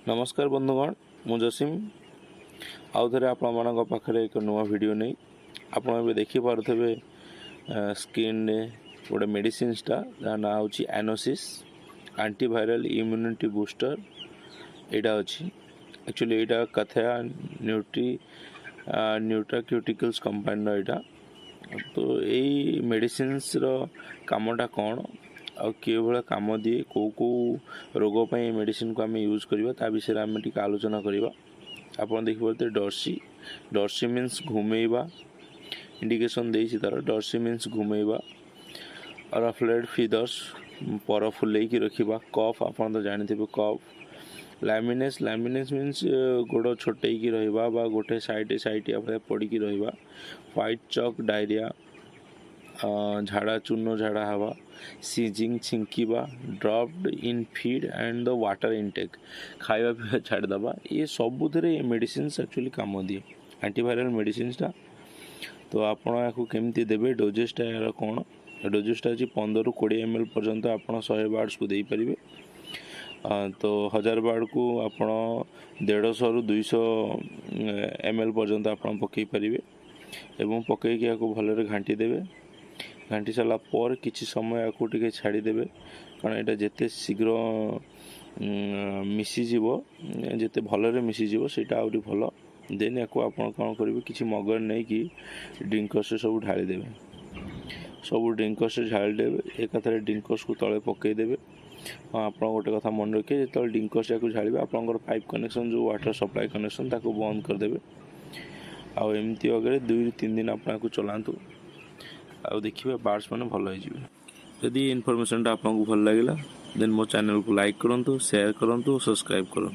नमस्कार बंधुगण मु जसीम आउ थे आपण पाखे एक नुआ वीडियो नहीं आपड़ देखिपे स्किन गोटे मेडिसिनटा जहाँ ना हूँ एनोसिस एंटीवायरल इम्यूनिटी बूस्टर यहाँ अच्छी एक्चुअली यहाँ कथा न्यूट्राक्यूटिकल्स कंपानी यहाँ तो यही मेडिसिन्स कामटा कौन आ कि भाया कम दिए कौ रोग पर मेडिसिन को आम यूज करवा ता विषय आम टी आलोचना करवा। आप देखिए डर्सी मीन्स घुमेवा इंडिकेशन देती तार डर्सी मीन्स घुमेवा और फ्लैट फीदर्स पर फुलेक रखा कफ आप तो जानते कफ लैमिनेस मीन्स गोड़ छोटेक रहा गोटे साइड पड़ी रहा व्हाइट चॉक डायरिया झाड़ा चूर्ण झाड़ा हवा सीजिंग छिंकिबा dropped in feed and the water intake खाଇବା पीवा छाड़देवा ये सबुरे मेडिसिन एक्चुअली काम दिए एंटीवायरल मेडिसिनटा। तो आपड़ या केमती देवे डोजेसटा यार कौन डोजेसटा अच्छी 15 ରୁ 20 ml पर्यंत आप 100 बार्ड्स को दे पारे। तो 1000 बार्ड को आप 150 ରୁ 200 ml पर्यंत आप पकई पारे एवं पकईक या भलरे घाटी देवे घाटी सारा पर किसी समय या टे छाड़देवे कारण यहाँ जिते शीघ्र मिसीज जिते भलरे मिसीज से आहरी भल देन या कौन करेंगे किसी मगर नहीं कि ड्रिंकर्स सब ढालीदेवे सब ड्रिंकर्स ढालीदेवे एक ड्रिंकर्स को तले पकईदेवे। हाँ आप गोटे कथा मन रखिए जो ड्रिंकर्स या झाड़े आप पाइप कनेक्शन जो वाटर सप्लाई कनेक्शन ताको बंद करदे आउ एमती वगैरह 2 ରୁ 3 दिन आपको चलातु आ देखिए बार्ड्स मैंने भल हो। यदि इनफॉरमेशन आपको भल लगे देन मो चैनल को लाइक करूँ शेयर करूँ सब्सक्राइब करूँ।